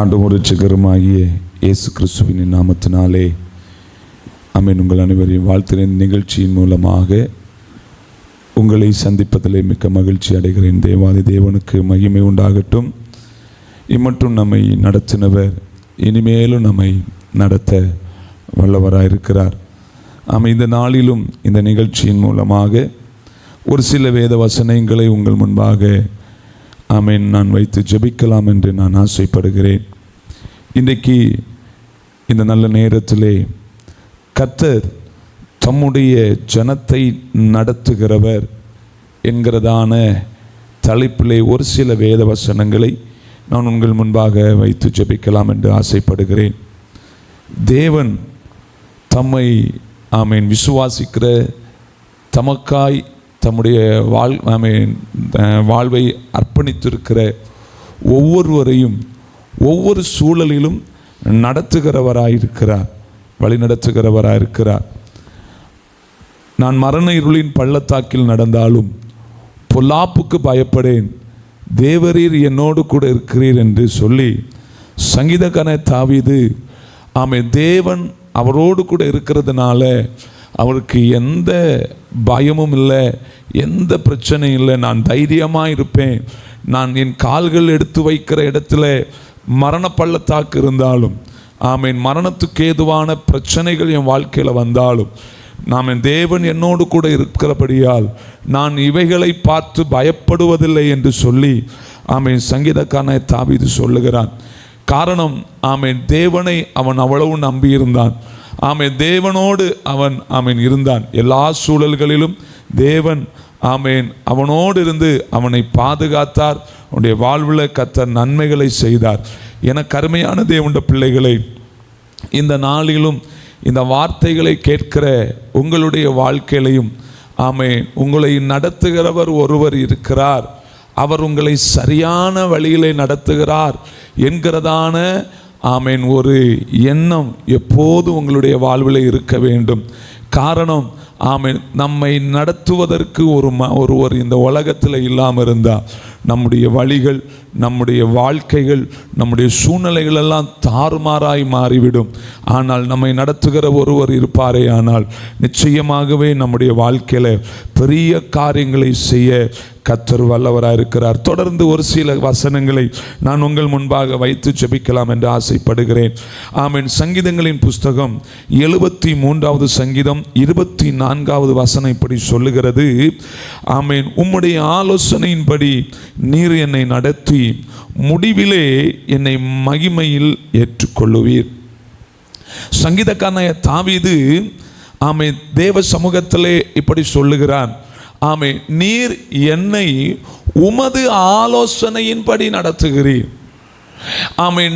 ஆண்டவரும் இரட்சகருமாகிய இயேசு கிறிஸ்துவின் நாமத்தினாலே ஆமென். உங்கள் அனைவரையும் வாழ்த்தின நிகழ்ச்சியின் மூலமாக உங்களை சந்திப்பதிலே மிக்க மகிழ்ச்சி அடைகிறேன். தேவாதி தேவனுக்கு மகிமை உண்டாகட்டும். இம்மட்டும் நம்மை நடத்தினவர் இனிமேலும் நம்மை நடத்த வல்லவராயிருக்கிறார். இந்த நாளிலும் இந்த நிகழ்ச்சியின் மூலமாக ஒரு சில வேத வசனங்களை உங்கள் முன்பாக ஆமென் நான் வைத்து ஜெபிக்கலாம் என்று நான் ஆசைப்படுகிறேன். இன்றைக்கு இந்த நல்ல நேரத்திலே கர்த்தர் தம்முடைய ஜனத்தை நடத்துகிறவர் என்கிறதான தலைப்பிலே ஒரு சில வேத வசனங்களை நான் உங்கள் முன்பாக வைத்து ஜெபிக்கலாம் என்று ஆசைப்படுகிறேன். தேவன் தம்மை ஆமென் விசுவாசிக்கிற தமக்காய் தம்முடைய வாழ்வை அர்ப்பணித்திருக்கிற ஒவ்வொருவரையும் ஒவ்வொரு சூழலிலும் நடத்துகிறவராயிருக்கிறார், வழி நடத்துகிறவராயிருக்கிறார். நான் மரண இருளின் பள்ளத்தாக்கில் நடந்தாலும் பொல்லாப்புக்கு பயப்படேன், தேவரீர் என்னோடு கூட இருக்கிறீர் என்று சொல்லி சங்கீதக்காரன் தாவீது தேவன் அவரோடு கூட இருக்கிறதுனால அவருக்கு எந்த பயமும் இல்லை, எந்த பிரச்சனையும் இல்லை, நான் தைரியமாக இருப்பேன். நான் என் கால்கள் எடுத்து வைக்கிற இடத்துல மரண பள்ளத்தாக்கு இருந்தாலும் மரணத்துக்கு ஏதுவான பிரச்சனைகள் என் வாழ்க்கையில் வந்தாலும் என் தேவன் என்னோடு கூட இருக்கிறபடியால் நான் இவைகளை பார்த்து பயப்படுவதில்லை என்று சொல்லி சங்கீதக்காரனை தாவீது சொல்லுகிறான். காரணம் தேவனை அவன் அவ்வளவு நம்பியிருந்தான். தேவனோடு அவன் இருந்தான். எல்லா சூழல்களிலும் தேவன் அவனோடு இருந்து அவனை பாதுகாத்தார். அவனுடைய வாழ்வில் கர்த்தர் நன்மைகளை செய்தார். என கருமையான தேவனுடைய பிள்ளைகளை, இந்த நாளிலும் இந்த வார்த்தைகளை கேட்கிற உங்களுடைய வாழ்க்கையிலையும் உங்களை நடத்துகிறவர் ஒருவர் இருக்கிறார். அவர் உங்களை சரியான வழியிலே நடத்துகிறார் என்கிறதான ஒரு எண்ணம் எப்போது உங்களுடைய வாழ்வில் இருக்க வேண்டும். காரணம் நம்மை நடத்துவதற்கு ஒருவர் இந்த உலகத்தில் இல்லாமல் இருந்தால் நம்முடைய வழிகள், நம்முடைய வாழ்க்கைகள், நம்முடைய சூழ்நிலைகள் எல்லாம் தாறுமாறாய் மாறிவிடும். ஆனால் நம்மை நடத்துகிற ஒருவர் இருப்பாரே ஆனால் நிச்சயமாகவே நம்முடைய வாழ்க்கையில் பெரிய காரியங்களை செய்ய கர்த்தர் வல்லவராக இருக்கிறார். தொடர்ந்து ஒரு சில வசனங்களை நான் உங்கள் முன்பாக வைத்து ஜெபிக்கலாம் என்று ஆசைப்படுகிறேன். சங்கீதங்களின் புஸ்தகம் 73வது சங்கீதம் 24வது வசனம் இப்படி சொல்லுகிறது. உம்முடைய ஆலோசனையின்படி நீர் என்னை நடத்தி முடிவிலே என்னை மகிமையில் ஏற்றுக்கொள்ளுவீர். சங்கீதக்காரனாகிய தாவீது தேவ சமூகத்திலே இப்படி சொல்லுகிறான். நீர் என்னை உமது ஆலோசனையின்படி நடத்துகிறீர்.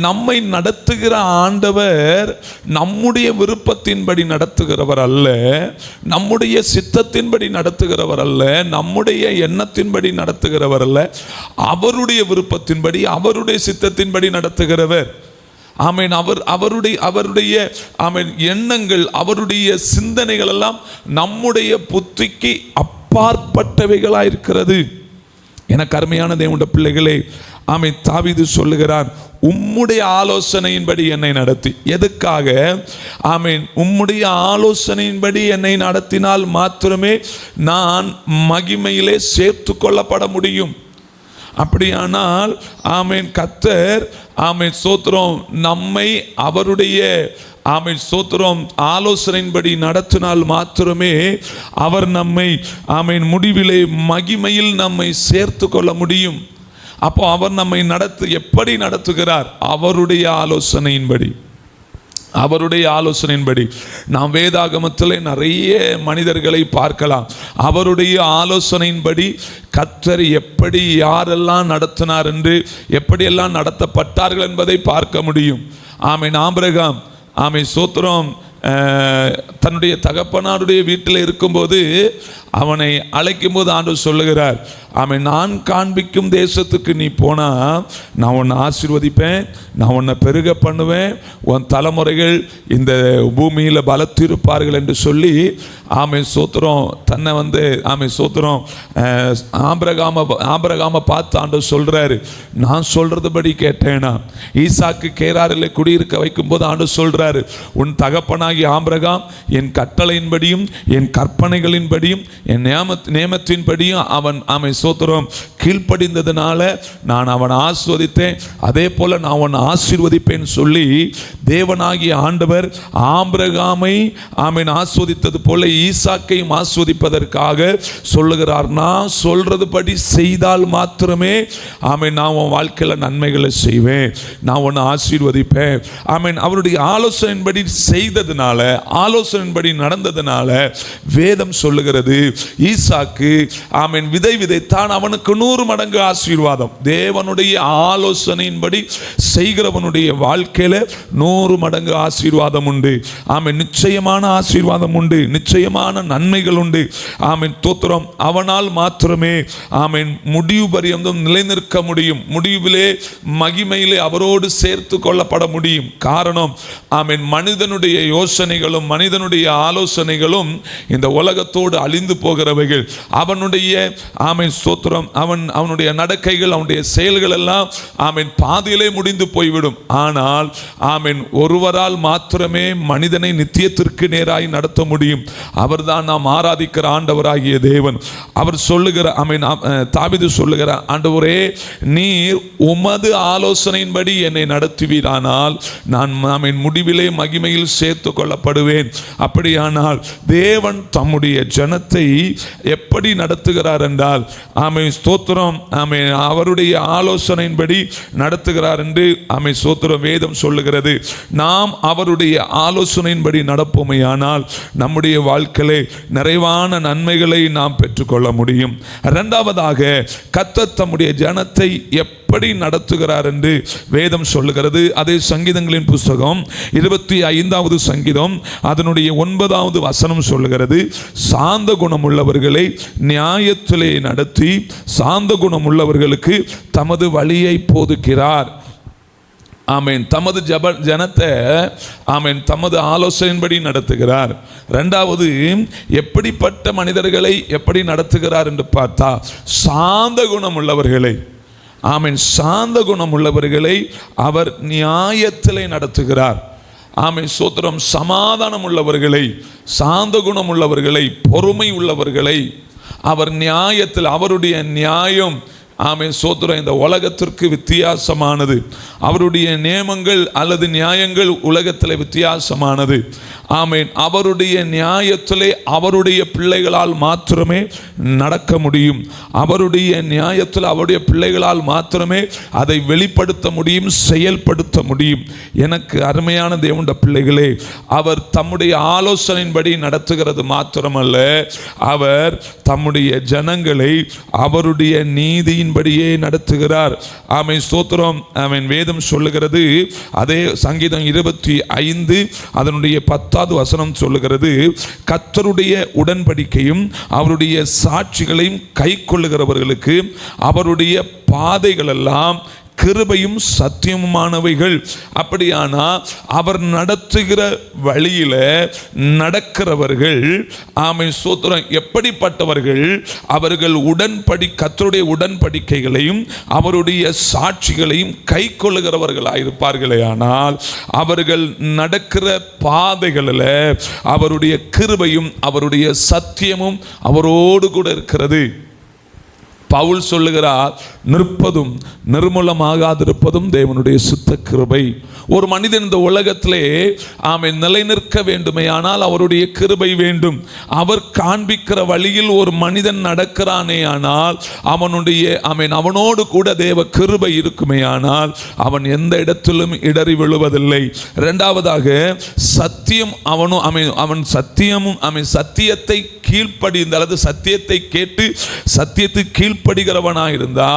நம்மை நடத்துகிற ஆண்டவர் நம்முடைய விருப்பத்தின்படி நடத்துகிறவர் அல்ல, நம்முடைய சித்தத்தின்படி நடத்துகிறவர் அல்ல, நம்முடைய எண்ணத்தின்படி நடத்துகிறவர் அல்ல, அவருடைய விருப்பத்தின்படி அவருடைய சித்தத்தின்படி நடத்துகிறவர். அவருடைய எண்ணங்கள், அவருடைய சிந்தனைகள் எல்லாம் நம்முடைய புத்திக்கு அப்பாற்பட்டவைகளாயிருக்கிறது. எனக்கு அருமையான தேவனுடைய பிள்ளைகளே, தாவீது சொல்லுகிறான், உம்முடைய ஆலோசனையின்படி என்னை நடத்தி. எதுக்காக? உம்முடைய ஆலோசனையின்படி என்னை நடத்தினால் மாத்திரமே நான் மகிமையிலே சேர்த்து கொள்ளப்பட முடியும். அப்படியானால் கர்த்தர் ஸ்தோத்திரம் நம்மை அவருடைய ஸ்தோத்திரம் ஆலோசனையின்படி நடத்தினால் மாத்திரமே அவர் நம்மை முடிவிலே மகிமையில் நம்மை சேர்த்து கொள்ள முடியும். அப்போ அவர் நம்மை எப்படி நடத்துகிறார்? அவருடைய ஆலோசனையின்படி. நாம் வேதாகமத்தில் நிறைய மனிதர்களை பார்க்கலாம். அவருடைய ஆலோசனையின்படி கர்த்தர் எப்படி யாரெல்லாம் நடத்தினார் என்று, எப்படியெல்லாம் நடத்தப்பட்டார்கள் என்பதை பார்க்க முடியும். ஆபிரகாம் சோத்திரம் தன்னுடைய தகப்பனாருடைய வீட்டில் இருக்கும்போது அவனை அழைக்கும் போது ஆண்டவர் சொல்லுகிறார், ஆமென், நான் காண்பிக்கும் தேசத்துக்கு நீ போனா நான் உன்னை ஆசீர்வதிப்பேன், நான் உன்னை பெருக பண்ணுவேன், உன் தலைமுறைகள் இந்த பூமியில் பலத்திருப்பார்கள் என்று சொல்லி ஆமென் சோத்திரம் தன்னை ஆமென் சோத்திரம் ஆபிரகாமை பார்த்து ஆண்டவர் சொல்றாரு, நான் சொல்றதுபடி கேட்டேனா. ஈசாக்கு கேராரில் குடியிருக்க வைக்கும் போது ஆண்டவர் சொல்றாரு, உன் தகப்பனாகி ஆபிரகாம் என் கட்டளையின்படியும் என் கற்பனைகளின்படியும் என் நியமத்தின்படியும் அவன் ஆமென் சோத்திரம் கீழ்ப்படிந்ததுனால நான் அவனை ஆசீர்வதித்தேன், அதே போல நான் அவனை ஆசீர்வதிப்பேன் சொல்லி தேவனாகிய ஆண்டவர் ஆபிரகாமை ஆமென் ஆசீர்வதித்தது போல ஈசாக்கையும் ஆசீர்வதிப்பதற்காக சொல்லுகிறார், நான் சொல்றதுபடி செய்தால் மாத்திரமே ஆமென் நான் உன் வாழ்க்கையில் நன்மைகளை செய்வேன், நான் உன்னை ஆசீர்வதிப்பேன். ஆமென் அவருடைய ஆலோசனையின்படி செய்ததுனால, ஆலோசனையின்படி நடந்ததுனால வேதம் சொல்லுகிறது, ஈசாக்கு ஆமென் விதை விதைத்தான், அவனுக்கு 100 மடங்கு ஆசீர்வாதம். தேவனுடைய ஆலோசனையின்படி செய்கிறவனுடைய வாழ்க்கையில 100 மடங்கு ஆசீர்வாதம் உண்டு. ஆமென், நிச்சயமான ஆசீர்வாதம் உண்டு, நிச்சயமான நன்மைகள் உண்டு. ஆமென் தோத்திரம். அவனால் மாத்திரமே ஆமென் முடிவு பரியந்தம் நிலைநிற்க முடியும், முடிவிலே மகிமையிலே அவரோடு சேர்த்து கொள்ளப்பட முடியும். காரணம், ஆமென் மனிதனுடைய யோசனைகளும் மனிதனுடைய ஆலோசனைகளும் இந்த உலகத்தோடு அழிந்து போகிறவைகள். அவனுடைய ஆமென் ஸ்தோத்திரம் அவனுடைய நடக்கைகள் அவனுடைய செயல்கள் எல்லாம் ஆமென் பாதியிலே முடிந்து போய்விடும். ஆனால் ஆமென் ஒருவரால் மாத்திரமே மனிதனை நித்தியத்திற்கு நேராய் நடத்த முடியும். அவர்தான் நாம் ஆராதிக்கிற ஆண்டவராகிய தேவன். அவர் சொல்லுகிற ஆமென் தாவீது சொல்லுகிற, ஆண்டவரே நீர் உமது ஆலோசனையின்படி என்னை நடத்துவீரானால் நான் ஆமென் முடிவிலே மகிமையில் சேர்த்து கொள்ளப்படுவேன். அப்படியானால் தேவன் தம்முடைய ஜனத்தை எப்படி நடத்துகிறார் என்றால் ஆமென் ஸ்தோத்திரம் ஆமென் அவருடைய ஆலோசனையின்படி நடத்துகிறார் என்று ஆமென் ஸ்தோத்திரம் வேதம் சொல்லுகிறது. நாம் அவருடைய ஆலோசனையின்படி நடப்போமையானால் நம்முடைய வாழ்க்கையிலே நிறைவான நன்மைகளை நாம் பெற்றுக்கொள்ள முடியும். இரண்டாவதாக, கர்த்தர் தம்முடைய ஜனத்தை எப்படி நடத்துகிறார் என்று வேதம் சொல்லுகிறது. அதே சங்கீதங்களின் புஸ்தகம் 25வது சங்கீதம் அதனுடைய 9வது வசனம் சொல்லுகிறது, சாந்த குணம் உள்ளவர்களை நியாயத்திலே நடத்தி சாந்த குணம் உள்ளவர்களுக்கு தமது வழியை போதிக்கிறார். ஆமென், தமது ஜனத்தை ஆமென் தமது ஆலோசனையின்படி நடத்துகிறார். இரண்டாவது, எப்படிப்பட்ட மனிதர்களை எப்படி நடத்துகிறார் என்று பார்த்தா, சாந்த குணம் உள்ளவர்களை ஆமென் சாந்த குணம் உள்ளவர்களை அவர் நியாயத்திலே நடத்துகிறார். ஆமென் சோத்திரம். சமாதானம் உள்ளவர்களை, சாந்த குணம் உள்ளவர்களை, பொறுமை உள்ளவர்களை அவர் நியாயத்தில், அவருடைய நியாயம் ஆமென் சோத்திரம் இந்த உலகத்திற்கு வித்தியாசமானது. அவருடைய நியமங்கள் அல்லது நியாயங்கள் உலகத்தில் வித்தியாசமானது. ஆமென், அவருடைய நியாயத்திலே அவருடைய பிள்ளைகளால் மாத்திரமே நடக்க முடியும். அவருடைய நியாயத்தில் அவருடைய பிள்ளைகளால் மாத்திரமே அதை வெளிப்படுத்த முடியும், செயல்படுத்த முடியும். எனக்கு அருமையான தேவனுடைய பிள்ளைகளே, அவர் தம்முடைய ஆலோசனையின்படி நடத்துகிறது மாத்திரமல்ல, அவர் தம்முடைய ஜனங்களை அவருடைய நீதியின்படியே நடத்துகிறார். ஆமென் ஸ்தோத்திரம். ஆமென் வேதம் சொல்லுகிறது, அதே சங்கீதம் 25 அதனுடைய 10வது வசனம் சொல்லுகிறது, கர்த்தருடைய உடன்படிக்கையும் அவருடைய சாட்சிகளையும் கைக்கொள்ளுகிறவர்களுக்கு அவருடைய பாதைகள் எல்லாம் கிருபையும் சத்தியமுமானவைகள். அப்படியானா அவர் நடத்துகிற வழியில நடக்கிறவர்கள் ஆமென் ஸ்தோத்திரம் எப்படிப்பட்டவர்கள்? அவர்கள் கர்த்தருடைய உடன்படிக்கைகளையும் அவருடைய சாட்சிகளையும் கை கொள்ளுகிறவர்களாயிருப்பார்களே. ஆனால் அவர்கள் நடக்கிற பாதைகளில் அவருடைய கிருபையும் அவருடைய சத்தியமும் அவரோடு கூட இருக்கிறது. பவுல் சொல்லுகிறார், நிற்பதும் நிர்மூலமாகாதிருப்பதும் தேவனுடைய சுத்த கிருபை. ஒரு மனிதன் இந்த உலகத்திலே ஆமென் நிலை நிற்க வேண்டுமே ஆனால் அவருடைய கிருபை வேண்டும். அவர் காண்பிக்கிற வழியில் ஒரு மனிதன் நடக்கிறானே ஆனால் அவனுடைய ஆமென் அவனோடு கூட தேவ கிருபை இருக்குமே ஆனால் அவன் எந்த இடத்திலும் இடறி விழுவதில்லை. இரண்டாவதாக, சத்தியம் அவன் சத்தியமும் சத்தியத்தை கீழ்ப்படிந்து அல்லது சத்தியத்தை கேட்டு சத்தியத்தை கீழ்ப்படிந்து கீழ்ப்படுகிறவனாயிருந்தா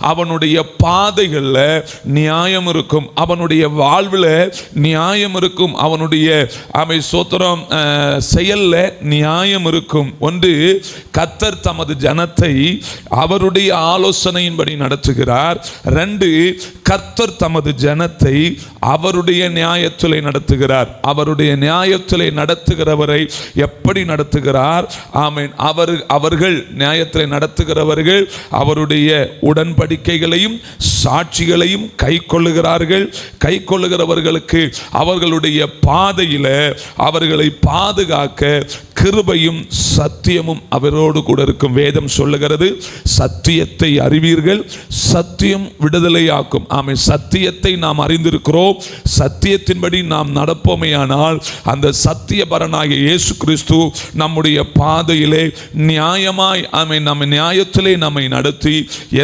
அவனுடைய பாதைகள்ல நியாயம் இருக்கும், அவனுடைய வாழ்வில் நியாயம் இருக்கும், அவனுடைய சோத்திரம் செயல்ல நியாயம் இருக்கும். ஒன்று, கர்த்தர் தமது ஜனத்தை அவருடைய ஆலோசனையின்படி நடத்துகிறார். 2, கர்த்தர் தமது ஜனத்தை அவருடைய நியாயத்திலே நடத்துகிறார். அவருடைய நியாயத்திலே நடத்துகிறவரை எப்படி நடத்துகிறார்? ஆமென். அவர்கள் நியாயத்திலே நடத்துகிறவர்கள் அவருடைய உடன்படிக்கைகளையும் சாட்சிகளையும் கை கொள்ளுகிறார்கள். கை கொள்ளுகிறவர்களுக்கு அவர்களுடைய பாதையில அவர்களை பாதுகாக்க கிருபையும் சத்தியமும் அவரோடு கூட இருக்கும். வேதம் சொல்லுகிறது, சத்தியத்தை அறிவீர்கள், சத்தியம் விடுதலையாக்கும். ஆமென். சத்தியத்தை நாம் அறிந்திருக்கிறோம், சத்தியத்தின்படி நாம் நடப்போமேயானால் அந்த சத்தியபரனாகிய இயேசு கிறிஸ்து நம்முடைய பாதையிலே நியாயமாய் நம்ம நியாயத்திலே நம்மை நடத்தி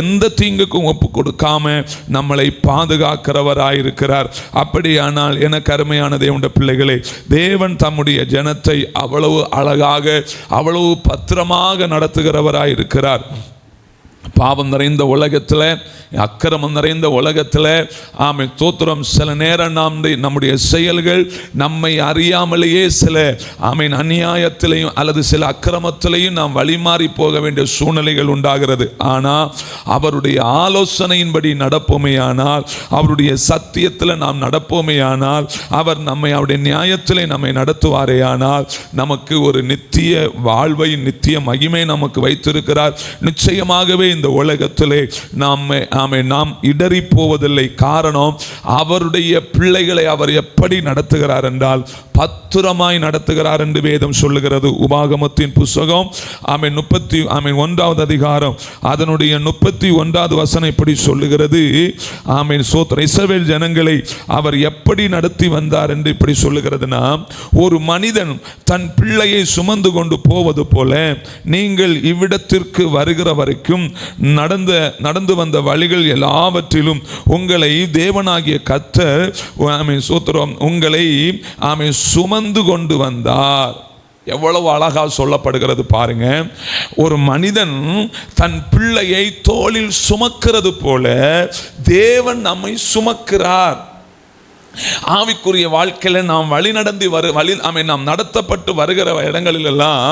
எந்த தீங்குக்கும் ஒப்பு கொடுக்காம நம்மளை பாதுகாக்கிறவராயிருக்கிறார். அப்படியானால் எனக்கு அருமையான தேவனுடைய பிள்ளைகளே, தேவன் தம்முடைய ஜனத்தை அவ்வளவு அழகாக அவ்வளவு பத்திரமாக நடத்துகிறவராயிருக்கிறார். பாவம் நிறைந்த உலகத்தில், அக்கிரமம் நிறைந்த உலகத்தில் ஆமென் ஸ்தோத்திரம், சில நேரம் நம்முடைய செயல்கள் நம்மை அறியாமலேயே சில ஆமென் அநியாயத்திலையும் அல்லது சில அக்கிரமத்திலையும் நாம் வழிமாறி போக வேண்டிய சூழ்நிலைகள் உண்டாகிறது. ஆனால் அவருடைய ஆலோசனையின்படி நடப்போமேயானால், அவருடைய சத்தியத்தில் நாம் நடப்போமேயானால், அவர் நம்மை அவருடைய நியாயத்திலே நம்மை நடத்துவாரேயானால் நமக்கு ஒரு நித்திய வாழ்வை, நித்திய மகிமை நமக்கு வைத்திருக்கிறார். நிச்சயமாகவே இந்த உலகத்திலே நாம் இடறி போவதில்லை. காரணம், அவருடைய பிள்ளைகளை அவர் எப்படி நடத்துகிறார் என்றால் பத்திரமாய் நடத்துகிறார் என்று வேதம் சொல்லுகிறது. உபாகமத்தின் புஸ்தகம் 31வது அதிகாரம் அதனுடைய 31வது வசனம் இப்படி சொல்லுகிறது. ஆமென் ஸ்தோத்திரம். இஸ்ரவேல் ஜனங்களை அவர் எப்படி நடத்தி வந்தார் என்று இப்படி சொல்லுகிறதுனா, ஒரு மனிதன் தன் பிள்ளையை சுமந்து கொண்டு போவது போல நீங்கள் இவ்விடத்திற்கு வருகிற வரைக்கும் நடந்து வந்த வழிகள் எல்லாவற்றிலும் உங்களை தேவனாகிய கர்த்தர் ஆமென் ஸ்தோத்திரம் உங்களை ஆமென் சுமந்து கொண்டு வந்தார். எவ்வளவு அழகா சொல்லப்படுகிறது பாருங்க. ஒரு மனிதன் தன் பிள்ளையை தோளில் சுமக்கிறது போல தேவன் நம்மை சுமக்கிறார். ஆவிக்குரிய வாழ்க்கையில் நாம் வழி நடந்து நாம் நடத்தப்பட்டு வருகிற இடங்களிலெல்லாம்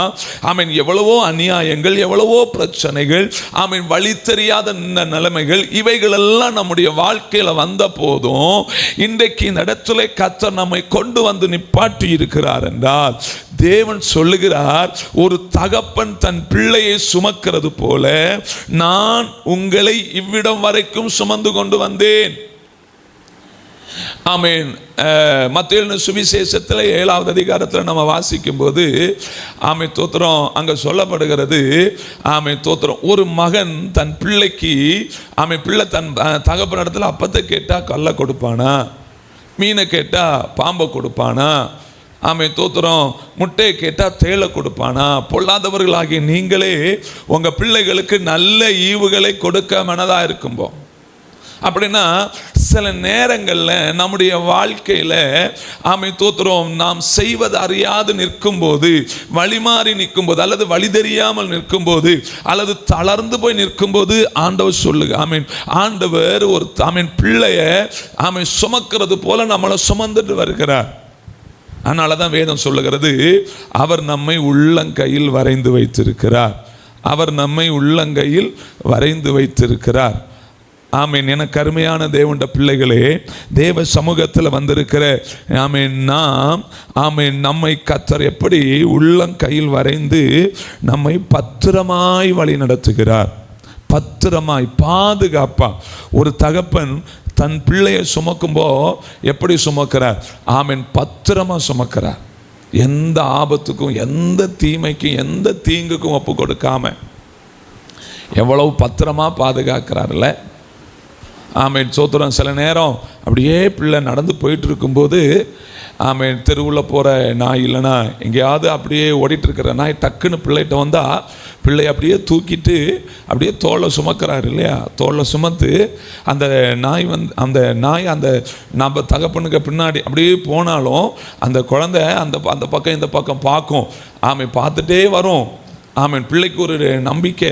ஆமென் எவ்வளவோ அநியாயங்கள், எவ்வளவோ பிரச்சனைகள், ஆமென் வழி தெரியாத நிலைமைகள், இவைகளெல்லாம் நம்முடைய வாழ்க்கையில் வந்த போதும் இன்றைக்கு இந்த இடத்துல கர்த்தர் நம்மை கொண்டு வந்து நிப்பாட்டி இருக்கிறார் என்றால் தேவன் சொல்லுகிறார், ஒரு தகப்பன் தன் பிள்ளையை சுமக்கிறது போல நான் உங்களை இவ்விடம் வரைக்கும் சுமந்து கொண்டு வந்தேன். ஆமென். மத்தேயு சுவிசேஷத்தில் 7வது அதிகாரத்தில் நம்ம வாசிக்கும் போது ஆமென் தோத்திரம் அங்கே சொல்லப்படுகிறது. ஆமென் தோத்திரம், ஒரு மகன் தன் பிள்ளைக்கு ஆமென் பிள்ளை தன் தகப்பன் இடத்துல அப்பத்தை கேட்டால் கல்லை கொடுப்பானா, மீனை கேட்டால் பாம்பை கொடுப்பானா, ஆமென் தோத்திரம் முட்டையை கேட்டால் தேளை கொடுப்பானா? பொல்லாதவர்களாகிய நீங்களே உங்கள் பிள்ளைகளுக்கு நல்ல ஈவுகளை கொடுக்க மனதாக இருக்கும்போ. அப்படின்னா சில நேரங்களில் நம்முடைய வாழ்க்கையில் ஆமென் தோத்திரம் நாம் செய்வது அறியாது நிற்கும்போது, வழிமாறி நிற்கும்போது, அல்லது வழி தெரியாமல் நிற்கும்போது, அல்லது தளர்ந்து போய் நிற்கும்போது ஆண்டவர் சொல்லுங்க ஆமென் ஆண்டவர் ஒரு ஆமென் பிள்ளைய ஆமென் சுமக்கிறது போல நம்மளை சுமந்துட்டு வருகிறார். அதனால தான் வேதம் சொல்லுகிறது, அவர் நம்மை உள்ளங்கையில் வரைந்து வைத்திருக்கிறார். அவர் நம்மை உள்ளங்கையில் வரைந்து வைத்திருக்கிறார். ஆமென். எனக்கு அருமையான தேவனுடைய பிள்ளைகளே, தேவ சமூகத்தில் வந்திருக்கிற ஆமென் நாம் ஆமென் நம்மை கர்த்தர் எப்படி உள்ளங்கையில் வரைந்து நம்மை பத்திரமாய் வழி நடத்துகிறார். பத்திரமாய் பாதுகாப்பா. ஒரு தகப்பன் தன் பிள்ளையை சுமக்கும்போ எப்படி சுமக்கிறார்? ஆமென் பத்திரமா சுமக்கிறார். எந்த ஆபத்துக்கும், எந்த தீமைக்கும், எந்த தீங்குக்கும் ஒப்பு கொடுக்காம எவ்வளவு பத்திரமா பாதுகாக்கிறார்ல. ஆமென் சோத்திரம். சில நேரம் அப்படியே பிள்ளை நடந்து போயிட்டு இருக்கும்போது ஆமென் தெருவில் போகிற நாய் இல்லைன்னா எங்கேயாவது அப்படியே ஓடிட்டுருக்கிற நாய் டக்குன்னு பிள்ளைகிட்ட வந்தால் பிள்ளை அப்படியே தூக்கிட்டு அப்படியே தோலை சுமக்கிறாரு இல்லையா? தோலை சுமத்து அந்த நாய் அந்த நம்ம தகப்பனுக்கு பின்னாடி அப்படியே போனாலும் அந்த குழந்தை அந்த பக்கம் இந்த பக்கம் பார்க்கும். ஆமென் பார்த்துட்டே வரும். ஆமீன். பிள்ளைக்கு ஒரு நம்பிக்கை,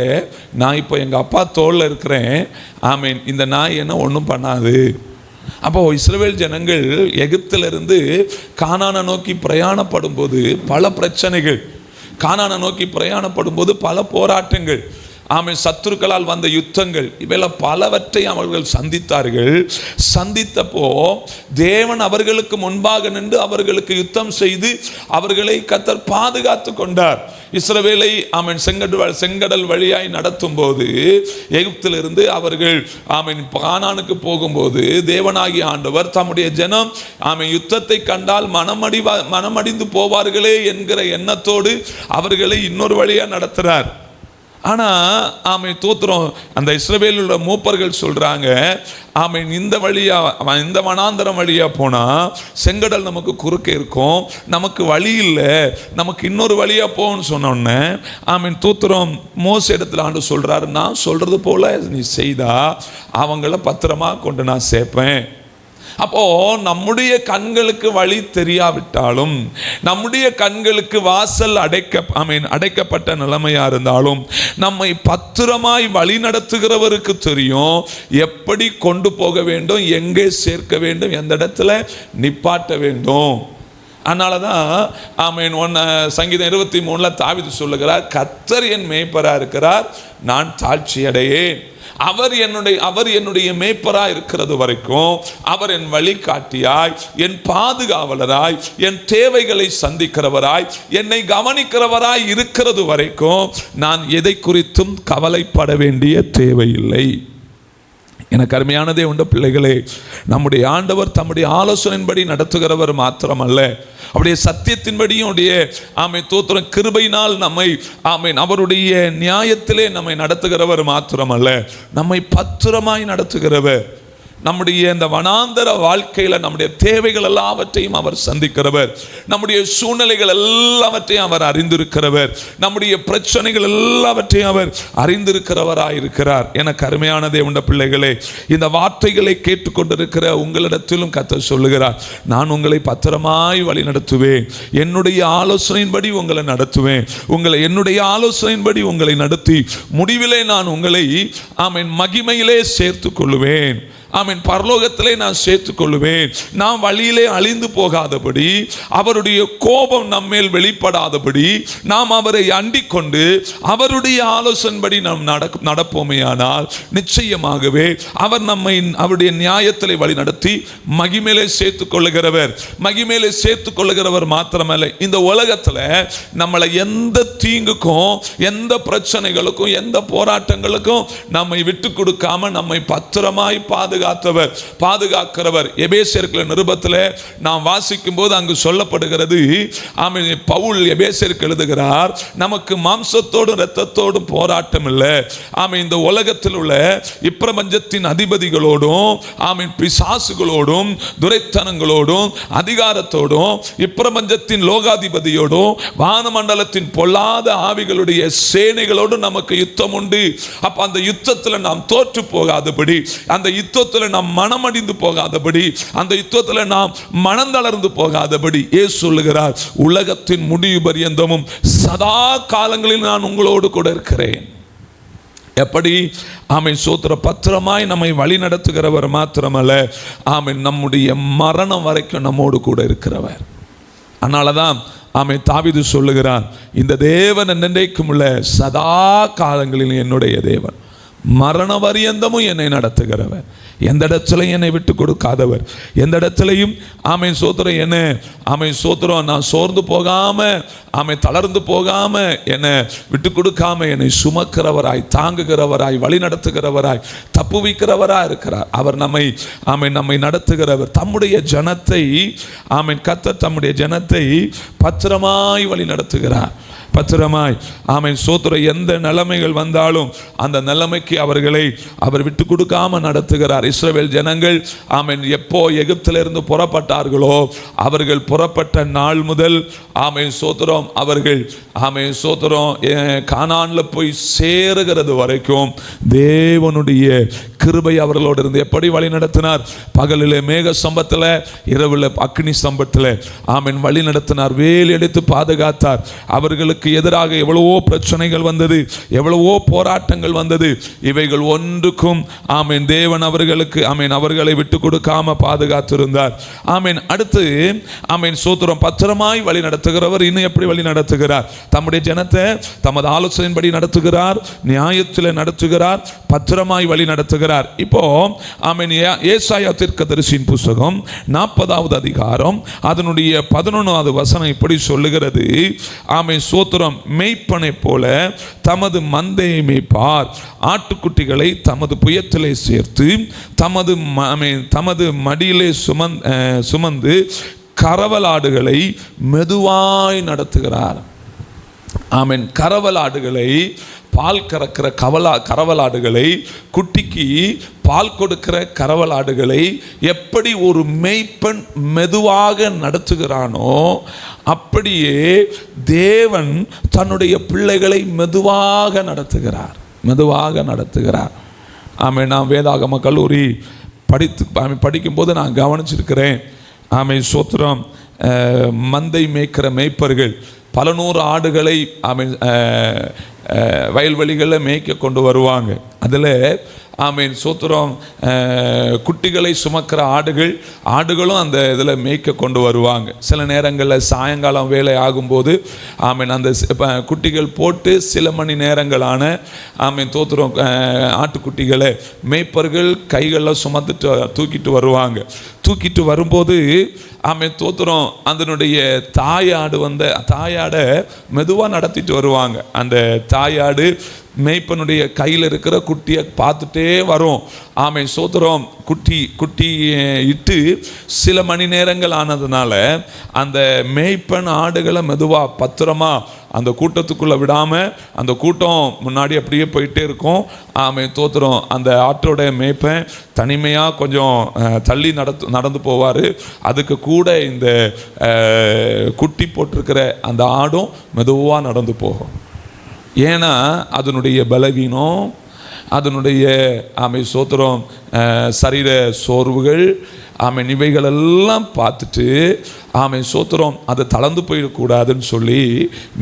நான் இப்போ எங்கள் அப்பா தோளில் இருக்கிறேன், ஆமீன், இந்த நாய் என்ன ஒன்றும் பண்ணாது. அப்போது இஸ்ரவேல் ஜனங்கள் எகிப்திலிருந்து கானானை நோக்கி பிரயாணப்படும் போது பல பிரச்சனைகள், கானானை நோக்கி பிரயாணப்படும் போது பல போராட்டங்கள், ஆமீன், சத்துருக்களால் வந்த யுத்தங்கள், இவையெல்லாம் பலவற்றை அவர்கள் சந்தித்தார்கள். சந்தித்தப்போ தேவன் அவர்களுக்கு முன்பாக நின்று அவர்களுக்கு யுத்தம் செய்து அவர்களை கர்த்தர் பாதுகாத்து கொண்டார். இஸ்ரவேலை ஆமீன் செங்கடல் வழியாய் நடத்தும் போது எகிப்திலிருந்து அவர்கள் ஆமீன் கானானுக்கு போகும்போது தேவனாகிய ஆண்டவர் தம்முடைய ஜனம் ஆமீன் யுத்தத்தை கண்டால் மனமடிந்து போவார்களே என்கிற எண்ணத்தோடு அவர்களை இன்னொரு வழியாக நடத்துகிறார். ஆனால் ஆமீன் தோத்திரம், அந்த இஸ்ரவேலோட மூப்பர்கள் சொல்கிறாங்க, ஆமீன் இந்த வழியாக, இந்த வனாந்தரம் வழியாக போனால் செங்கடல் நமக்கு குறுக்கே இருக்கும், நமக்கு வழி இல்லை, நமக்கு இன்னொரு வழியாக போகணும்னு சொன்னோன்னே ஆமீன் தோத்திரம் மோசே இடத்துல ஆண்டு சொல்கிறாரு, நான் சொல்கிறது போல் நீ செய்தா அவங்கள பத்திரமா கொண்டு நான் சேர்ப்பேன். அப்போ நம்முடைய கண்களுக்கு வழி தெரியாவிட்டாலும், நம்முடைய கண்களுக்கு வாசல் அடைக்கப்பட்ட நிலைமையா இருந்தாலும், நம்மை பத்திரமாய் வழி நடத்துகிறவருக்கு தெரியும் எப்படி கொண்டு போக வேண்டும், எங்கே சேர்க்க வேண்டும், எந்த இடத்துல நிப்பாட்ட வேண்டும். அதனால தான் ஆமீன் சங்கீதம் 23 தாவீது சொல்லுகிறார், கர்த்தர் என் மேய்ப்பராக இருக்கிறார், நான் தாழ்ச்சி அடையேன். அவர் என்னுடைய மேய்ப்பராய் இருக்கிறது வரைக்கும், அவர் என் வழிகாட்டியாய், என் பாதுகாவலராய், என் தேவைகளை சந்திக்கிறவராய், என்னை கவனிக்கிறவராய் இருக்கிறது வரைக்கும் நான் எதை குறித்தும் கவலைப்பட வேண்டிய தேவையில்லை. எனக்கு அருமையானதே உண்ட பிள்ளைகளே, நம்முடைய ஆண்டவர் தம்முடைய ஆலோசனையின்படி நடத்துகிறவர் மாத்திரமல்ல, அவருடைய சத்தியத்தின்படியும் ஆமீன் தோத்திரம் கிருபையினால் நம்மை ஆமீன் அவருடைய நியாயத்திலே நம்மை நடத்துகிறவர் மாத்திரமல்ல, நம்மை பத்திரமாய் நடத்துகிறவர். நம்முடைய இந்த வனாந்தர வாழ்க்கையில் நம்முடைய தேவைகள் எல்லாவற்றையும் அவர் சந்திக்கிறவர், நம்முடைய சூழ்நிலைகள் எல்லாவற்றையும் அவர் அறிந்திருக்கிறவர், நம்முடைய பிரச்சனைகள் எல்லாவற்றையும் அவர் அறிந்திருக்கிறவராயிருக்கிறார். எனக்கு அருமையானதே உண்ட பிள்ளைகளே, இந்த வார்த்தைகளை கேட்டுக்கொண்டிருக்கிற உங்களிடத்திலும் கர்த்தர் சொல்லுகிறார், நான் உங்களை பத்திரமாய் வழி நடத்துவேன், என்னுடைய ஆலோசனையின்படி உங்களை நடத்துவேன், என்னுடைய ஆலோசனையின்படி உங்களை நடத்தி முடிவிலே நான் உங்களை ஆமீன் மகிமையிலே சேர்த்து கொள்ளுவேன், ஆமீன் பரலோகத்திலே நான் சேர்த்துக் கொள்ளுவேன். நாம் வழியிலே அழிந்து போகாதபடி, அவருடைய கோபம் நம்மேல் வெளிப்படாதபடி நாம் அவரை அண்டிக் கொண்டு அவருடைய ஆலோசனைப்படி நாம் நடப்போமேயானால் நிச்சயமாகவே அவர் நம்மை அவருடைய நியாயத்திலே வழி நடத்தி மகிமையிலே சேர்த்துக் கொள்ளுகிறவர். மகிமையிலே சேர்த்துக் கொள்ளுகிறவர் மாத்திரமல்ல, இந்த உலகத்தில் நம்மளை எந்த தீங்குக்கும், எந்த பிரச்சனைகளுக்கும், எந்த போராட்டங்களுக்கும் நம்மை விட்டு கொடுக்காம நம்மை பத்திரமாய் பாதுகாக்கிறவர். எபேசியர்கள் நிருபத்தில் நாம் வாசிக்கும் போது அங்கு சொல்லப்படுகிறது, ஆமென், பவுல் எபேசியருக்கு எழுதுகிறார், நமக்கு மாம்சத்தோடும் இரத்தத்தோடும் போராட்டம் இல்லை, ஆமென், இந்த உலகத்தில் உள்ள இப்பிரபஞ்சத்தின் அதிபதிகளோடும், ஆமென், பிசாசுகளோடும், துரைத்தனங்களோடும், அதிகாரத்தோடும், இப்பிரபஞ்சத்தின் லோகாதிபதியோடும், வானமண்டலத்தின் பொல்லாத ஆவிகளுடைய சேனைகளோடும் நமக்கு யுத்தம் உண்டு. அப்ப அந்த யுத்தத்தில் நாம் தோற்று போகாதபடி, அந்த யுத்தத்தில் நாம் மனமடிந்து போகாதபடி, அந்த யுத்தத்தில் நாம் மனந்தளர்ந்து போகாதபடி இயேசு சொல்லுகிறார், உலகத்தின் முடிவு பரியந்தமும் சதா காலங்களில் நான் உங்களோடு கூட இருக்கிறேன். எப்படி? ஆமென், சோத்திர பத்திரமாய் நம்மை வழி நடத்துகிறவர் மாத்திரமல்ல, ஆமென், நம்முடைய மரணம் வரைக்கும் நம்மோடு கூட இருக்கிறவர். அதனாலதான் ஆமென் தாவீது சொல்லுகிறான், இந்த தேவன் என்றைக்கும் உள்ள சதா காலங்களில் என்னுடைய தேவன், மரண பரியந்தமும் என்னை நடத்துகிறவர், எந்த இடத்துலையும் என்னை விட்டு கொடுக்காதவர், எந்த இடத்துலையும் ஆமென் சோத்திரம் என்ன ஆமென் சோத்திரம் நான் சோர்ந்து போகாம, ஆமென் தளர்ந்து போகாம, என்னை விட்டு கொடுக்காம என்னை சுமக்கிறவராய், தாங்குகிறவராய், வழி நடத்துகிறவராய், தப்புவிக்கிறவராய் இருக்கிறார். அவர் நம்மை நடத்துகிறவர். தம்முடைய ஜனத்தை ஆமென் கர்த்தர் தம்முடைய ஜனத்தை பத்திரமாய் வழி நடத்துகிறார். பத்திரமாய் ஆமென் சோத்திரம் எந்த நிலைமைகள் வந்தாலும் அந்த நிலைமைக்கு அவர்களை அவர் விட்டு கொடுக்காம நடத்துகிறார். இஸ்ரவேல் ஜனங்கள் ஆமென் எப்போ எகிப்திலிருந்து புறப்பட்டார்களோ, அவர்கள் புறப்பட்ட நாள் முதல் ஆமென் சோத்திரம் அவர்கள் ஆமென் சோத்திரம் கானான்ல போய் சேருகிறது வரைக்கும் தேவனுடைய கிருபை அவர்களோடு இருந்து எப்படி வழி நடத்தினார்? பகலிலே மேக சம்பத்தில், இரவில் அக்னி சம்பத்தில் ஆமென் வழி நடத்தினார், வேலி எடுத்து பாதுகாத்தார். அவர்களுக்கு நமக்கு எதிராக எவ்வளவோ பிரச்சனைகள் வந்தது, எவ்வளவோ போராட்டங்கள் வந்தது. இவைகள் ஒன்றுக்கும் ஆமேன் தேவன் அவர்களுக்கு அவர்களை விட்டு கொடுக்காம பாதுகாத்திருந்தார். ஆமேன். அடுத்து ஆமேன் சோத்திரம், பத்திரமாய் வழி நடத்துகிறவர் இன்னும் எப்படி வழி நடத்துகிறார்? தம்முடைய ஜனத்தை தமது ஆலோசனையின்படி நடத்துகிறார், நியாயத்தில் நடத்துகிறார், பத்திரமாய் வழி நடத்துகிறார். இப்போ ஆமேன் ஏசாயா தீர்க்கதரிசியின் புத்தகம் 40வது அதிகாரம் அதனுடைய 11வது வசனம் இப்படி சொல்லுகிறது. ஆமேன் சோத்திரம், மேய்ப்பனை போல தமது மந்தையை மேய்ப்பார், ஆட்டுக்குட்டிகளை தமது புயத்திலே சேர்த்து தமது மடியிலே சுமந்து கரவலாடுகளை மெதுவாய் நடத்துகிறார். ஆமேன். கரவலாடுகளை, பால் கறக்கிற கரவலாடுகளை, குட்டிக்கு பால் கொடுக்கிற கரவலாடுகளை எப்படி ஒரு மேய்ப்பன் மெதுவாக நடத்துகிறானோ அப்படியே தேவன் தன்னுடைய பிள்ளைகளை மெதுவாக நடத்துகிறார். ஆமேன். நான் வேதாகம கல்லூரி படிக்கும்போது நான் கவனிச்சிருக்கிறேன். ஆமேன் சோத்திரம், மந்தை மேய்க்கிற மேய்ப்பர்கள் பல நூறு ஆடுகளை வயல்வெளிகளில் மேய்க்க கொண்டு வருவாங்க. அதில் ஆமேன் சோத்திரம், குட்டிகளை சுமக்கிற ஆடுகளும் அந்த இதில் மேய்க்க கொண்டு வருவாங்க. சில நேரங்களில் சாயங்காலம் வேலை ஆகும்போது ஆமேன் அந்த குட்டிகள் போட்டு சில மணி நேரங்களான ஆமேன் தோத்திரம் ஆட்டுக்குட்டிகளை மேய்ப்பர்கள் கைகளில் தூக்கிட்டு வருவாங்க. தூக்கிட்டு வரும்போது ஆமேன் தோத்திரம் அதனுடைய தாயாடை மெதுவாக நடத்திட்டு வருவாங்க. அந்த தாயாடு மேய்ப்பனுடைய கையில் இருக்கிற குட்டியை பார்த்துட்டே வரும். ஆமேன் சோத்திரம், குட்டி இட்டு சில மணி நேரங்கள் ஆனதுனால அந்த மேய்ப்பன் ஆடுகளை மெதுவாக பத்திரமா அந்த கூட்டத்துக்குள்ளே விடாமல் அந்த கூட்டம் முன்னாடி அப்படியே போயிட்டே இருக்கும். ஆமேன் தோத்திரம், அந்த ஆட்டோட மேய்ப்பன் தனிமையாக கொஞ்சம் தள்ளி நடந்து போவார். அதுக்கு கூட இந்த குட்டி போட்டிருக்கிற அந்த ஆடும் மெதுவாக நடந்து போகும். ஏன்னா அதனுடைய பலவீனம், அதனுடைய சோத்திரம் சரீர சோர்வுகள் இவைகளெல்லாம் பார்த்துட்டு சோத்திரம் அதை தளர்ந்து போயிடக்கூடாதுன்னு சொல்லி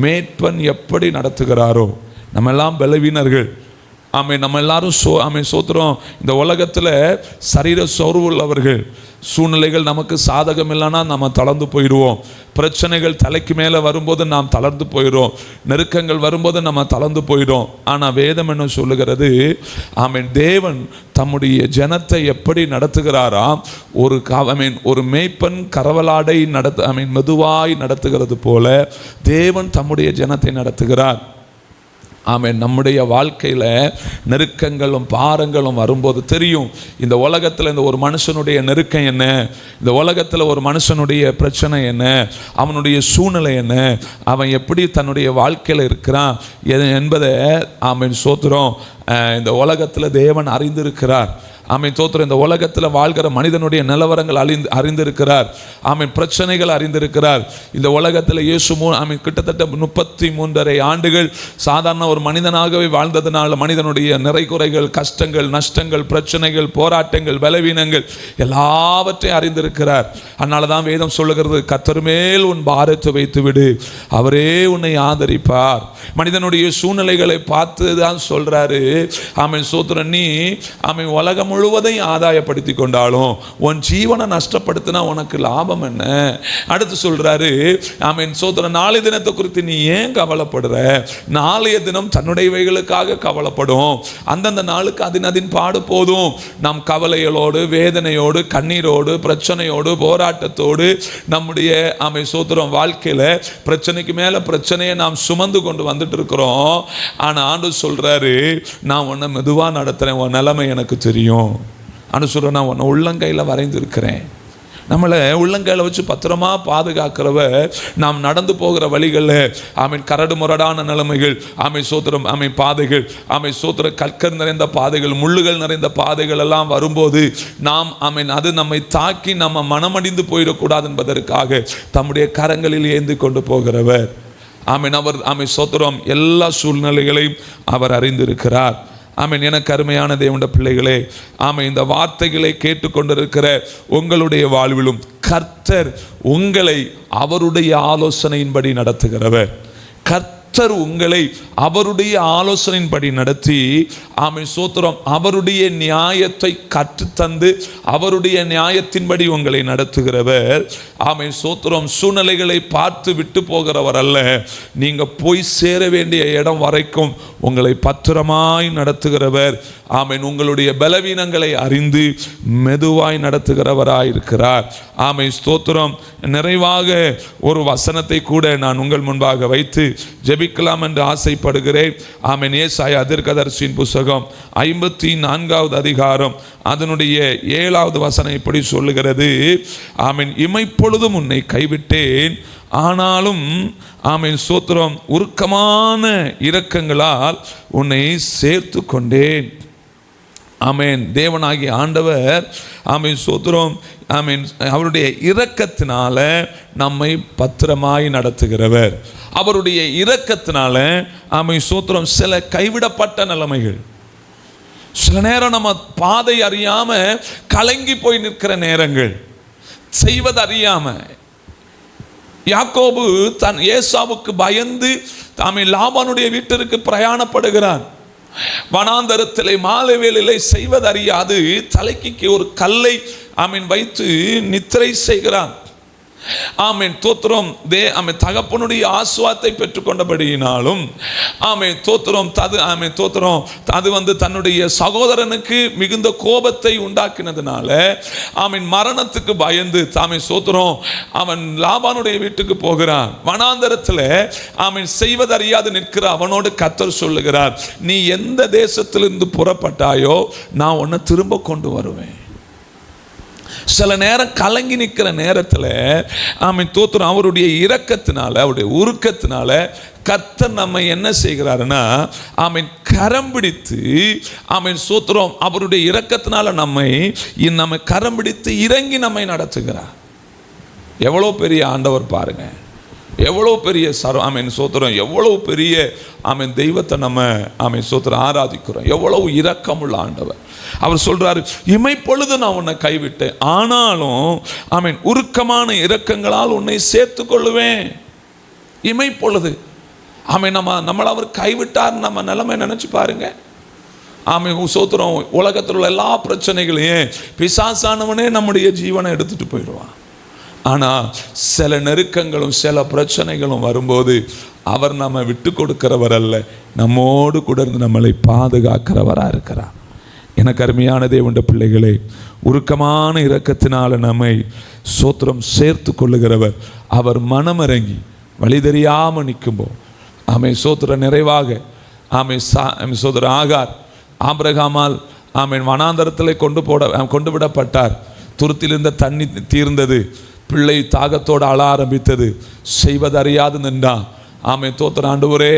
மேய்ப்பன் எப்படி நடத்துகிறாரோ, நம்ம எல்லாம் பலவீனர்கள். நம்ம எல்லாரும் சோத்திரம் இந்த உலகத்தில் சரீர சோர்வு உள்ளவர்கள். சூழ்நிலைகள் நமக்கு சாதகம் இல்லைன்னா நம்ம தளர்ந்து போயிடுவோம். பிரச்சனைகள் தலைக்கு மேலே வரும்போது நாம் தளர்ந்து போயிடும். நெருக்கங்கள் வரும்போது நம்ம தளர்ந்து போயிடும். ஆனால் வேதம் என்ன சொல்லுகிறது? தேவன் தம்முடைய ஜனத்தை எப்படி நடத்துகிறாராம்? ஒரு மேய்ப்பன் கரவலாடை மெதுவாய் நடத்துகிறது போல தேவன் தம்முடைய ஜனத்தை நடத்துகிறார். நம்முடைய வாழ்க்கையில் நெருக்கங்களும் பாரங்களும் வரும்போது தெரியும் இந்த உலகத்தில் இந்த ஒரு மனுஷனுடைய நெருக்கம் என்ன, இந்த உலகத்தில் ஒரு மனுஷனுடைய பிரச்சனை என்ன, அவனுடைய சூழ்நிலை என்ன, அவன் எப்படி தன்னுடைய வாழ்க்கையில் இருக்கிறான் என்பதை சோத்திரம் இந்த உலகத்தில் தேவன் அறிந்திருக்கிறார். தோத்திரம் இந்த உலகத்தில் வாழ்கிற மனிதனுடைய நிலவரங்கள் அறிந்திருக்கிறார். பிரச்சனைகள் அறிந்திருக்கிறார். இந்த உலகத்தில் இயேசு கிட்டத்தட்ட 33.5 ஆண்டுகள் சாதாரண ஒரு மனிதனாகவே வாழ்ந்ததுனால மனிதனுடைய நிறைகுறைகள், கஷ்டங்கள், நஷ்டங்கள், பிரச்சனைகள், போராட்டங்கள், பலவீனங்கள் எல்லாவற்றையும் அறிந்திருக்கிறார். அதனால தான் வேதம் சொல்லுகிறது, கர்த்தர் மேல் உன் பாரத்தை வைத்து விடு, அவரே உன்னை ஆதரிப்பார். மனிதனுடைய சூழ்நிலைகளை பார்த்து தான் சொல்றாரு. சோத்திரம், நீ உலகம் முழுவதையும் ஆதாயப்படுத்தி கொண்டாலும் உன் ஜீவனை நஷ்டப்படுத்தினா உனக்கு லாபம் என்ன? அடுத்து சொல்றாரு, சோத்திரம், நாளை தினத்தை குறித்து நீ ஏன் கவலைப்படுற? நாளைய தினம் தன்னுடையவைகளுக்காக கவலைப்படும். அந்தந்த நாளுக்கு அதின் பாடு போதும். நாம் கவலைகளோடு, வேதனையோடு, கண்ணீரோடு, பிரச்சனையோடு, போராட்டத்தோடு நம்முடைய சோத்திரம் வாழ்க்கையில பிரச்சனைக்கு மேல பிரச்சனையை நாம் சுமந்து கொண்டு வந்துட்டு இருக்கிறோம். ஆனா ஆண்டவர் சொல்றாரு, நான் உன்னை மெதுவா நடத்துறேன், உன் நிலைமை எனக்கு தெரியும். ஆனா சொல்ற, நான் உன்னை உள்ளங்கையில் வரைந்திருக்கிறேன். நம்மளை உள்ளங்கையில் வச்சு பத்திரமா பாதுகாக்கிறவ நாம் நடந்து போகிற வழிகளில் கரடு முரடான நிலைமைகள், சோத்திரம் பாதைகள், சோத்திர கற்கர் நிறைந்த பாதைகள், முள்ளுகள் நிறைந்த பாதைகள் எல்லாம் வரும்போது நாம் அது நம்மை தாக்கி நம்ம மனமடிந்து போயிடக்கூடாது என்பதற்காக தம்முடைய கரங்களில் ஏந்தி கொண்டு போகிறவர். அவர் சோத்திரம் எல்லா சூழ்நிலைகளையும் அவர் அறிந்திருக்கிறார். எனக்கு அருமையான தேவனுடைய பிள்ளைகளே, இந்த வார்த்தைகளை கேட்டுக்கொண்டிருக்கிற உங்களுடைய வாழ்விலும் கர்த்தர் உங்களை அவருடைய ஆலோசனையின்படி நடத்துகிறவர். கர்த்தர் கர்த்தர் உங்களை அவருடைய ஆலோசனையின்படி நடத்தி, ஆமென் ஸ்தோத்திரம், அவருடைய நியாயத்தை கற்றுத்தந்து அவருடைய நியாயத்தின்படி உங்களை நடத்துகிறவர். ஆமென் ஸ்தோத்திரம். சூழ்நிலைகளை பார்த்து விட்டு போகிறவர் அல்ல. நீங்க போய் சேர வேண்டிய இடம் வரைக்கும் உங்களை பத்திரமாய் நடத்துகிறவர். ஆமென். உங்களுடைய பலவீனங்களை அறிந்து மெதுவாய் நடத்துகிறவராய் இருக்கிறார். ஆமென் ஸ்தோத்திரம். நிறைவாக ஒரு வசனத்தை கூட நான் உங்கள் முன்பாக வைத்து ஜெபிக்கலாம் என்று ஆசைப்படுகிறேன். ஆமென். ஏசாயா தீர்க்கதரிசியின் புத்தகம் 54வது அதிகாரம் அதனுடைய 7வது வசனம் இப்படி சொல்லுகிறது. ஆமென். இமைப்பொழுதும் உன்னை கைவிட்டேன், ஆனாலும் ஆமென் ஸ்தோத்திரம், உருக்கமான இரக்கங்களால் உன்னை சேர்த்து கொண்டேன். ஆமென். தேவனாகிய ஆண்டவர் ஆமென் ஸ்தோத்திரம், ஆமென், அவருடைய இரக்கத்தினால நம்மை பத்திரமாய் நடத்துகிறவர். அவருடைய இரக்கத்தினால ஆமென் ஸ்தோத்திரம், சில கைவிடப்பட்ட நிலைமைகள், சில நேரம் நம்ம பாதை அறியாம கலங்கி போய் நிற்கிற நேரங்கள், செய்வது அறியாம யாக்கோபு தன் ஏசாவுக்கு பயந்து ஆமென் லாபானுடைய வீட்டிற்கு பிரயாணப்படுகிறான். வனாந்தரத்திலே மாலை வேளையிலே செய்வதறியாது தலைக்கு ஒரு கல்லை ஆமென் வைத்து நித்திரை செய்கிறான். ஆமென் தோத்திரம். ஆமென் தகப்பனுடைய ஆசுவாத்தை பெற்றுக்கொண்டபடியினாலும் ஆமென் தோத்திரம் ஆமென் தோத்திரம் அது தன்னுடைய சகோதரனுக்கு மிகுந்த கோபத்தை உண்டாக்கினதுனால ஆமென் மரணத்துக்கு பயந்து ஆமென் சோத்திரம் அவன் லாபானுடைய வீட்டுக்கு போகிறான். வனாந்தரத்தில் ஆமென் செய்வதறியாது நிற்கிற அவனோடு கர்த்தர் சொல்லுகிறார், நீ எந்த தேசத்திலிருந்து புறப்பட்டாயோ நான் உன்னை திரும்ப கொண்டு வருவேன். சில நேரம் கலங்கி நிற்கிற நேரத்தில் ஆமென் தோத்திரம் அவருடைய இரக்கத்தினால அவருடைய உருக்கத்தினால கர்த்தர் நம்ம என்ன செய்கிறாருன்னா ஆமென் கரம் பிடித்து ஆமென் சோத்திரம் அவருடைய இரக்கத்தினால நம்மை கரம் பிடித்து இறங்கி நம்மை நடத்துகிறார். எவ்வளோ பெரிய ஆண்டவர் பாருங்க, எவ்வளோ பெரிய ஆமென் சோத்திரம், எவ்வளவு பெரிய ஆமென் தெய்வத்தை நம்ம ஆமென் சோத்திரம் ஆராதிக்கிறோம். எவ்வளவு இரக்கமுள்ள ஆண்டவர். அவர் சொல்றாரு, இமைப்பொழுது நான் உன்னை கைவிட்டேன், ஆனாலும் ஆமென் உருக்கமான இரக்கங்களால் உன்னை சேர்த்து கொள்ளுவேன். இமைப்பொழுது ஆமென் நம்மளை அவர் கைவிட்டார் நம்ம நிலைமை நினைச்சு பாருங்க. ஆமென் சோத்திரம். உலகத்தில் உள்ள எல்லா பிரச்சனைகளையும் பிசாசானவனே நம்முடைய ஜீவனை எடுத்துட்டு போயிடுவான். ஆனால் சில நெருக்கங்களும் சில பிரச்சனைகளும் வரும்போது அவர் நம்ம விட்டு கொடுக்கிறவர் அல்ல, நம்மோடு கூட இருந்து நம்மளை பாதுகாக்கிறவராக இருக்கிறார். எனக்கு அருமையான தேவனுடைய பிள்ளைகளே, உருக்கமான இரக்கத்தினால நம்மை சோத்திரம் சேர்த்து கொள்ளுகிறவர். அவர் மனமிறங்கி வழி தெரியாமல் நிற்கும்போது ஆமென் சோத்திரம் நிறைவாக ஆமென் சோத்திரம் ஆகார் ஆபிரகாமால் ஆமென் வனாந்தரத்தில் கொண்டு விடப்பட்டார். துருத்திலிருந்த தண்ணி தீர்ந்தது, பிள்ளை தாகத்தோடு அழ ஆரம்பித்தது, செய்வதறியாது நின்றான். ஆமென் தோத்திரம். ஆண்டவரே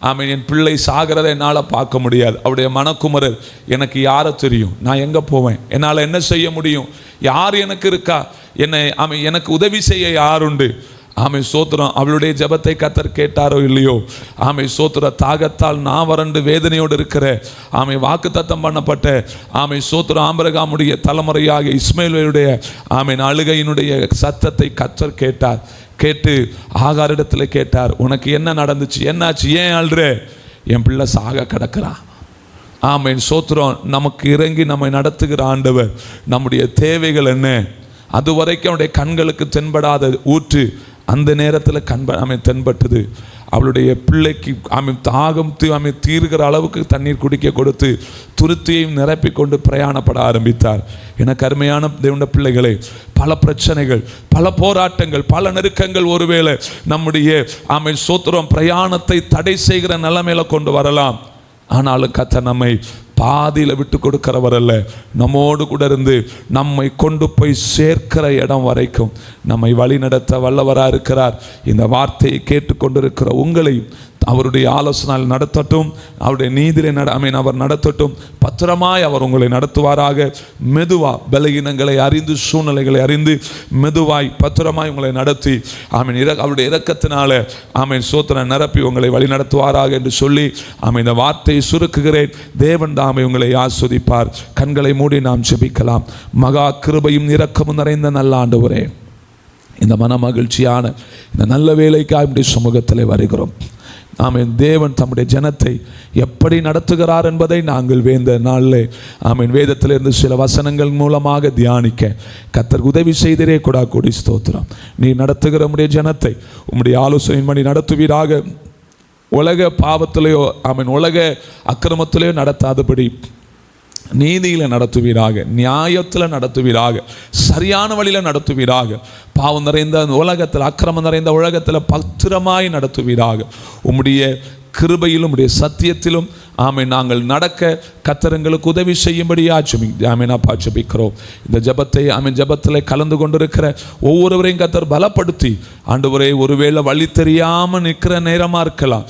ஆமென் என் பிள்ளை சாகிறதை என்னால் பார்க்க முடியாது. அவருடைய மனக்குமரர், எனக்கு யாரை தெரியும், நான் எங்கே போவேன், என்னால் என்ன செய்ய முடியும், யார் எனக்கு இருக்கா, என்னை ஆமென் எனக்கு உதவி செய்ய யாருண்டு. ஆமென் சோத்திரம். அவளுடைய ஜெபத்தை கர்த்தர் கேட்டாரோ இல்லையோ, ஆமென் சோத்திர தாகத்தால் நான் வறண்டு வேதனையோடு இருக்கிற ஆமென் வாக்குத்தத்தம் பண்ணப்பட்ட ஆமென் சோத்திரம் ஆபிரகாமுடைய தலைமுறையாக இஸ்மாயேலுடைய ஆமென் அழுகையினுடைய சத்தத்தை கர்த்தர் கேட்டார். கேட்டு ஆகாரிடத்தில் கேட்டார், உனக்கு என்ன நடந்துச்சு, என்னாச்சு, ஏன் அழுற? என் பிள்ளை சாக கிடக்கிறான். ஆமென் சோத்திரம். நமக்கு இறங்கி நம்மை நடத்துகிற ஆண்டவர் நம்முடைய தேவைகள் என்ன, அது வரைக்கும் அவருடைய கண்களுக்கு தென்படாத ஊற்று அந்த நேரத்தில் ஆமென் தென்பட்டது. அவளுடைய பிள்ளைக்கு ஆமென் தாகம் ஆமென் தீர்கிற அளவுக்கு தண்ணீர் குடிக்க கொடுத்து துருத்தியையும் நிரப்பி கொண்டு பிரயாணப்பட ஆரம்பித்தார். எனக்கு அருமையான தேவனுடைய பிள்ளைகளே, பல பிரச்சனைகள், பல போராட்டங்கள், பல நெருக்கங்கள் ஒருவேளை நம்முடைய ஆமென் சோத்திரம் பிரயாணத்தை தடை செய்கிற நிலைமையில கொண்டு வரலாம். ஆனாலும் கர்த்தர் நம்மை பாதியில் விட்டு கொடுக்கிறவர் அல்ல, நம்மோடு கூட இருந்து நம்மை கொண்டு போய் சேர்க்கிற இடம் வரைக்கும் நம்மை வழி நடத்த வல்லவராக இருக்கிறார். இந்த வார்த்தையை கேட்டுக்கொண்டிருக்கிற உங்களையும் அவருடைய ஆலோசனையில் நடத்தட்டும், அவருடைய நீதியை அவர் நடத்தட்டும். பத்திரமாய் அவர் உங்களை நடத்துவாராக. மெதுவா பலகீனங்களை அறிந்து சூழ்நிலைகளை அறிந்து மெதுவாய் பத்திரமாய் உங்களை நடத்தி ஆமென் அவருடைய இரக்கத்தினால ஆமென் சோத்திர நிரப்பி உங்களை வழி நடத்துவாராக என்று சொல்லி ஆமென் இந்த வார்த்தையை சுருக்குகிறேன். தேவன் தாமே உங்களை ஆஸ்வதிப்பார். கண்களை மூடி நாம் ஜெபிக்கலாம். மகா கிருபையும் இரக்கமும் நிறைந்த நல்ல ஆண்டவரே, இந்த மன மகிழ்ச்சியான இந்த நல்ல வேலைக்காக சமூகத்தில் வருகிறோம். ஆமென் தேவன் தம்முடைய ஜனத்தை எப்படி நடத்துகிறார் என்பதை நாங்கள் வேந்த நாளில் ஆமென் வேதத்திலிருந்து சில வசனங்கள் மூலமாக தியானிக்க கர்த்தர் உதவி செய்தரே கொடி ஸ்தோத்திரம். நீ நடத்துகிற உம்முடைய ஜனத்தை உம்முடைய ஆலோசனையின்படி நடத்துவீராக. உலக பாவத்திலேயோ ஆமென் உலக அக்கிரமத்திலேயோ நடத்தாதபடி நீதியில் நடத்துவீராக, நியாயத்தில் நடத்துவீராக, சரியான வழியில் நடத்துவீராக. பாவம் நிறைந்த உலகத்தில், அக்கிரமம் நிறைந்த உலகத்தில் பத்திரமாய் நடத்துவீராக. உம்முடைய கிருபையிலும் உடைய சத்தியத்திலும் ஆமென் நாங்கள் நடக்க கர்த்தருக்கு உதவி செய்யும்படியாக ஜெபிக்கிறோம். இந்த ஜெபத்தை ஜெபத்தில் கலந்து கொண்டிருக்கிற ஒவ்வொருவரையும் கர்த்தர் பலப்படுத்தி ஆண்டவரே, ஒருவேளை வழி தெரியாமல் நிற்கிற நேரமாக இருக்கலாம்,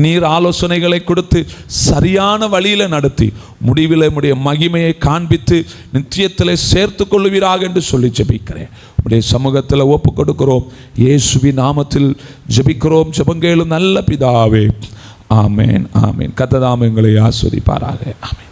நீர் ஆலோசனைகளை கொடுத்து சரியான வழியில் நடத்தி முடிவில் உடைய மகிமையை காண்பித்து நித்தியத்தில் சேர்த்து கொள்ளுவீராக என்று சொல்லி ஜெபிக்கிறேன். உடைய சமூகத்தில் ஒப்பு கொடுக்கிறோம். இயேசுவின் நாமத்தில் ஜெபிக்கிறோம். ஜெபங்கேளும் நல்ல பிதாவே. ஆமென் ஆமென். கர்த்தர் தாமே உங்களை ஆசீர்வதிப்பாராக. ஆமென்.